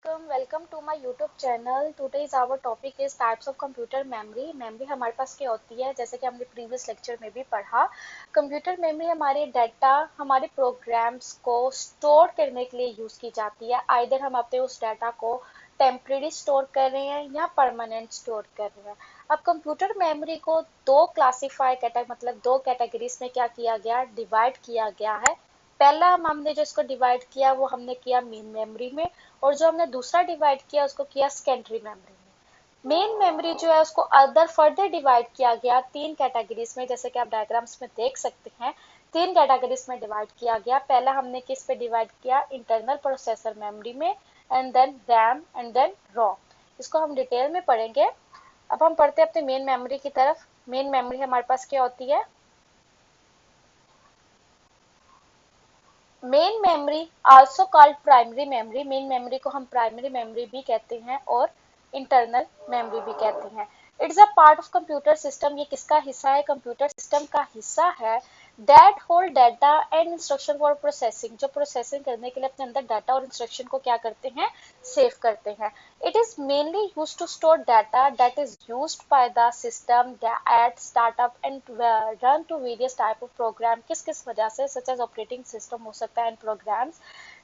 Welcome to my YouTube channel. Today's our topic is types of computer memory. Memory हमारे पास क्या होती है, जैसे कि हमने प्रीवियस लेक्चर में भी पढ़ा। कंप्यूटर मेमोरी हमारे डाटा, हमारे प्रोग्राम्स को स्टोर करने के लिए यूज की जाती है। आइदर हम अपने उस डाटा को टेम्परेरी स्टोर कर रहे हैं या परमानेंट स्टोर कर रहे हैं। अब कंप्यूटर मेमोरी को दो कैटेगरीज में क्या किया गया, डिवाइड किया गया है। पहला हमने जो इसको डिवाइड किया वो हमने किया मेन मेमोरी में, और जो हमने दूसरा डिवाइड किया उसको किया सेकेंडरी मेमोरी में। मेन मेमोरी जो है उसको अदर फर्दर डिवाइड किया गया तीन कैटेगरीज में, जैसे कि आप डायग्राम्स में देख सकते हैं। तीन कैटेगरीज में डिवाइड किया गया। पहला हमने किस पे डिवाइड किया, इंटरनल प्रोसेसर मेमोरी में, and then RAM and then ROM. इसको हम डिटेल में पढ़ेंगे। अब हम पढ़ते हैं अपने मेन मेमोरी की तरफ। मेन मेमोरी हमारे पास क्या होती है, main memory also called primary memory. Main memory को हम प्राइमरी मेमोरी भी कहते हैं और इंटरनल मेमोरी भी कहते हैं। It's a part of computer system. ये किसका हिस्सा है, कंप्यूटर सिस्टम का हिस्सा है। That hold data and instruction for processing, जो प्रोसेसिंग करने के लिए अपने अंदर डाटा और इंस्ट्रक्शन को क्या करते हैं, सेव करते हैं। It is mainly use to store data that is used by the system at startup and run to various type of program. किस किस वजह से, सच एज ऑपरेटिंग सिस्टम हो सकता है and programs.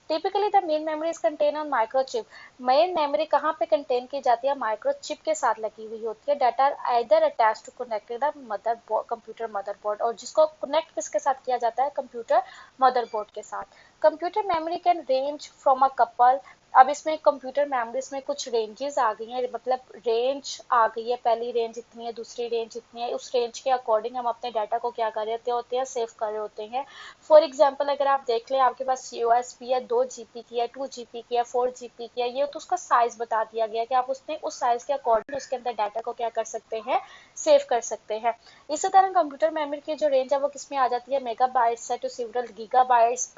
Typically the main memory is contain on microchip. Main memory कहाँ पे contain की जाती है, माइक्रोचिप के साथ लगी हुई होती है। Data either attach to connected mother computer motherboard, और जिसको कनेक्ट किसके साथ किया जाता है, कंप्यूटर मदरबोर्ड के साथ। Computer memory can range from a couple. अब इसमें कंप्यूटर मेमोरीज में कुछ रेंजेस आ गई हैं, मतलब रेंज आ गई है। पहली रेंज इतनी है, दूसरी रेंज इतनी है। उस रेंज के अकॉर्डिंग हम अपने डाटा को क्या कर रहे होते हैं, सेव कर रहे होते हैं। फॉर एग्जाम्पल अगर आप देख लें, आपके पास यूएसबी है, 2 जीबी की है, 2 जीबी की है, 4 जीबी की है, ये तो उसका साइज बता दिया गया कि आप उसने उस साइज के अकॉर्डिंग उसके अंदर डाटा को क्या कर सकते हैं, सेव कर सकते हैं। इसी तरह कंप्यूटर मेमोरी की जो रेंज है वो किसमें आ जाती है, मेगाबाइट्स है to several gigabytes,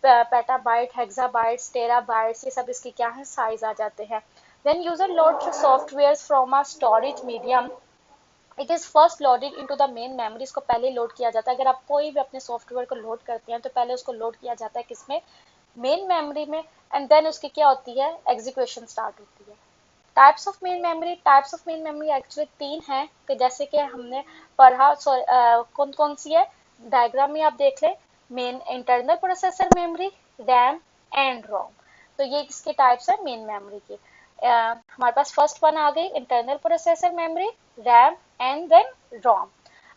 petabyte, exabytes, terabytes, ये सब इसकी क्या है, साइज आ जाते हैं। When user loads software from a storage medium, it is first loaded into the main memory. इसको पहले लोड किया जाता है। अगर आप कोई भी अपने सॉफ्टवेयर को लोड करते हैं तो पहले उसको लोड किया जाता है किसमें, मेन मेमोरी में, एंड देन उसकी क्या होती है, एग्जीक्यूशन स्टार्ट होती है। Types of main memory, types of main memory actually तीन हैं, कि जैसे कि हमने पढ़ा। कौन कौन सी है, डायग्राम में आप देख लें। Main internal processor memory, RAM and ROM. तो ये किसके टाइप्स है, मेन मेमोरी के। हमारे पास फर्स्ट वन आ गई internal processor memory, RAM and then ROM.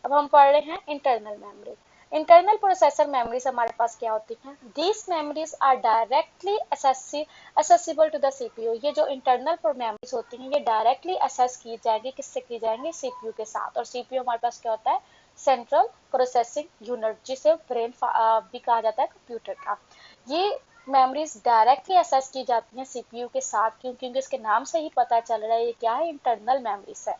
अब हम पढ़ रहे हैं internal memory. Internal processor memories हमारे पास क्या होती हैं, these memories are directly accessible to the CPU. ये जो इंटरनल मेमोरीज होती हैं ये डायरेक्टली असेस की जाएगी, किससे की जाएंगी, सीपीयू के साथ। और सीपीयू हमारे पास क्या होता है, सेंट्रल प्रोसेसिंग यूनिट, जिसे ब्रेन भी कहा जाता है कंप्यूटर का। ये मेमोरीज डायरेक्टली असेस की जाती हैं सीपीयू के साथ, क्योंकि इसके नाम से ही पता चल रहा है ये क्या है, इंटरनल मेमोरीज है।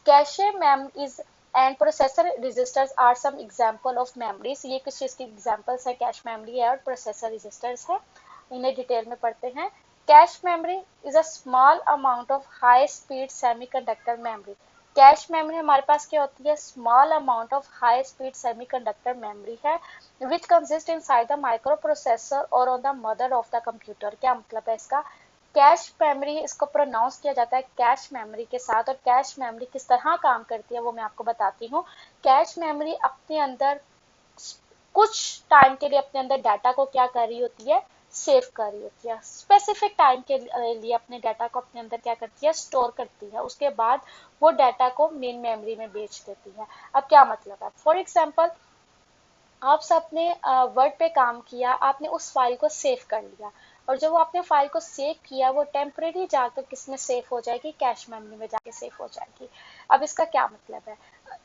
Cache memories and processor registers are some example of memories. ये किस चीज की एग्जांपल्स है, कैश मेमोरी है और प्रोसेसर रजिस्टर्स है। इन्हें डिटेल में पढ़ते हैं। Cache memory is a small amount of high speed semiconductor memory. Cache memory हमारे पास क्या होती है, small amount of high speed semiconductor memory है, which consist inside the microprocessor और on the mother of the computer. क्या मतलब है इसका, कैश मेमोरी, इसको प्रोनाउंस किया जाता है कैश मेमोरी के साथ। और कैश मेमोरी किस तरह काम करती है वो मैं आपको बताती हूँ। कैश मेमोरी अपने अंदर कुछ टाइम के लिए अपने अंदर डाटा को क्या कर रही होती है, सेव कर रही होती है। स्पेसिफिक टाइम के लिए अपने डाटा को अपने अंदर क्या करती है, स्टोर करती है। उसके बाद वो डाटा को मेन मेमोरी में बेच देती है। अब क्या मतलब है, फॉर एग्जाम्पल आप सबने वर्ड पे काम किया, आपने उस फाइल को सेव कर लिया, और जब वो आपने फाइल को सेव किया वो टेम्परेरी जाकर किसमें सेव हो जाएगी, कैश मेमोरी में जाके सेव हो जाएगी। अब इसका क्या मतलब है,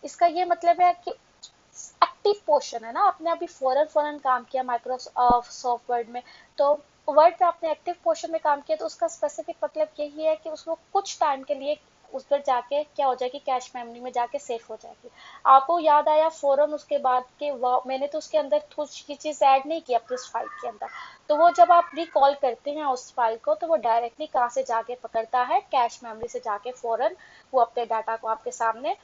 इसका ये मतलब है कि एक्टिव पोर्शन है ना, आपने अभी फौरन फौरन काम किया माइक्रोसॉफ्ट वर्ड में, तो वर्ड पे आपने एक्टिव पोर्शन में काम किया, तो उसका स्पेसिफिक मतलब यही है कि उसको कुछ टाइम के लिए उस पर जाके क्या हो जाएगी, कैश मेमोरी में जाके सेव हो जाएगी। आपको याद आया फौरन उसके बाद कि वाह मैंने तो उसके अंदर कुछ चीज ऐड नहीं की अपनी उस फाइल के अंदर, तो वो जब आप रिकॉल करते हैं उस फाइल को तो वो डायरेक्टली कहाँ से जाके पकड़ता है, कैश मेमोरी से जाके फौरन वो अपने डाटा को आपके सामने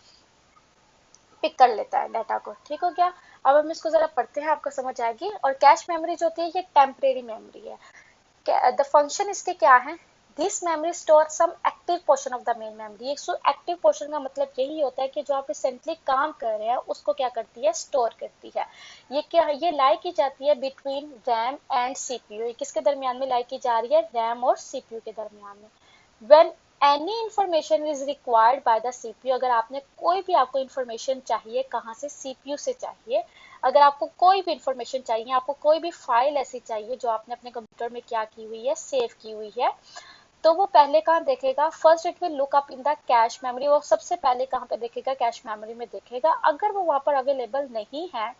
पिक कर लेता है डाटा को। ठीक हो गया। अब हम इसको जरा पढ़ते हैं, आपको समझ आएगी। और कैश मेमोरी जो होती है ये टेम्परेरी मेमोरी है। द फंक्शन इसके क्या है, this memory store some active portion of the main memory. Active portion का मतलब यही होता है कि जो आप रिसेंटली काम कर रहे हैं उसको क्या करती है, स्टोर करती है। ये क्या है, ये लाई की जाती है बिटवीन रैम एंड सीपीयू। किसके दरमियान में लाई की जा रही है, रैम और सीपीयू के दरमियान में। When any information is required by the CPU, अगर आपने कोई भी, आपको इंफॉर्मेशन चाहिए कहाँ से, सीपीयू से चाहिए। अगर आपको कोई भी इंफॉर्मेशन चाहिए, आपको कोई भी फाइल ऐसी चाहिए जो आपने अपने कंप्यूटर में क्या की हुई है, सेव की हुई है, तो वो पहले कहाँ देखेगा, first it will look up in the cache memory. वो सबसे पहले कहाँ पे देखेगा, कैश मेमोरी में देखेगा। अगर वो वहाँ पर अवेलेबल नहीं है,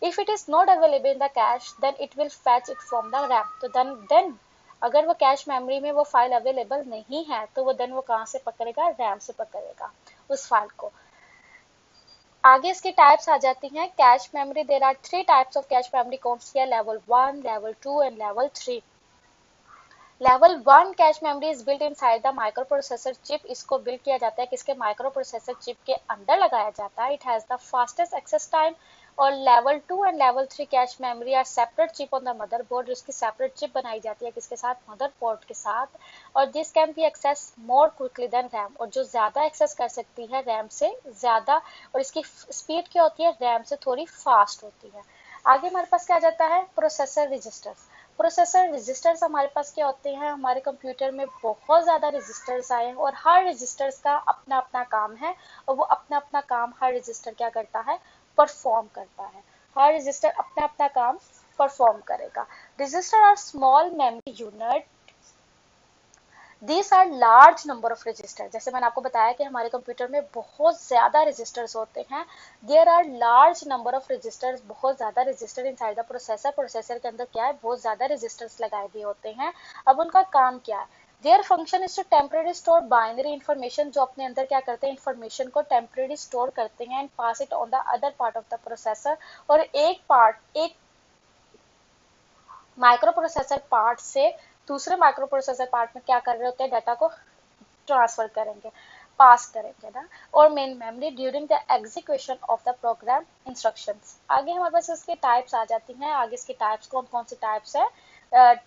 if it is not available in the cache, then it will fetch it from the RAM. तो देन अगर वो कैश मेमोरी में वो फाइल अवेलेबल नहीं है, तो वो देन वो कहाँ से पकड़ेगा, रैम से पकड़ेगा उस फाइल को। आगे इसकी टाइप्स आ जाती हैं। Cache memory, there are 3 types of cache memory. कौन सी है, level 1, level 2 and level 3। Level 1 cache memory is built inside the microprocessor chip. इसको बिल्ड किया जाता है किसके, माइक्रो प्रोसेसर चिप के अंदर लगाया जाता है। It has the fastest access time. और level 2 and level 3 cache memory are separate chip on the motherboard. इसकी सेपरेट चिप बनाई जाती है किसके साथ, मदरबोर्ड के साथ। और this can be access more quickly than RAM. और जो ज्यादा एक्सेस कर सकती है रैम से ज्यादा, और इसकी स्पीड क्या होती है, रैम से थोड़ी फास्ट होती है। आगे हमारे पास क्या आ जाता है, प्रोसेसर रजिस्टर्स। प्रोसेसर रजिस्टर्स हमारे पास क्या होते हैं, हमारे कंप्यूटर में बहुत ज़्यादा रजिस्टर्स आए हैं और हर रजिस्टर्स का अपना अपना काम है। और वो अपना अपना काम हर रजिस्टर क्या करता है, परफॉर्म करता है। हर रजिस्टर अपना अपना काम परफॉर्म करेगा। Register are small memory unit. These are large number of register. जैसे मैंने आपको बताया कि हमारे कंप्यूटर में बहुत ज्यादा रजिस्टर्स होते हैं। There are large number of registers, बहुत ज्यादा register inside the processor. Processor के अंदर क्या है, बहुत ज्यादा रजिस्टर्स लगाए दिए होते हैं। अब उनका काम क्या है, their function is to temporary store binary information. जो अपने अंदर क्या करते हैं, इन्फॉर्मेशन को टेम्परेरी स्टोर करते हैं and pass it on the other part of the processor. और एक माइक्रो प्रोसेसर पार्ट से दूसरे माइक्रो प्रोसेसर पार्ट में क्या कर रहे होते हैं, डाटा को ट्रांसफर करेंगे, पास करेंगे ना। और main memory during the execution of the program instructions. आगे हमारे पास इसके टाइप्स आ जाती हैं। आगे इसके टाइप्स कौन कौन सी टाइप्स है,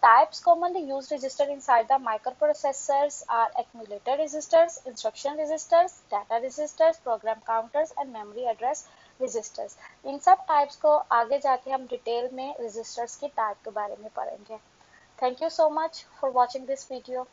types commonly used register inside the microprocessors are accumulator registers, instruction registers, data registers, program counters and memory address registers। इन सब टाइप्स को आगे जाके हम डिटेल में रजिस्टर्स की टाइप के बारे में पढ़ेंगे। Thank you so much for watching this video.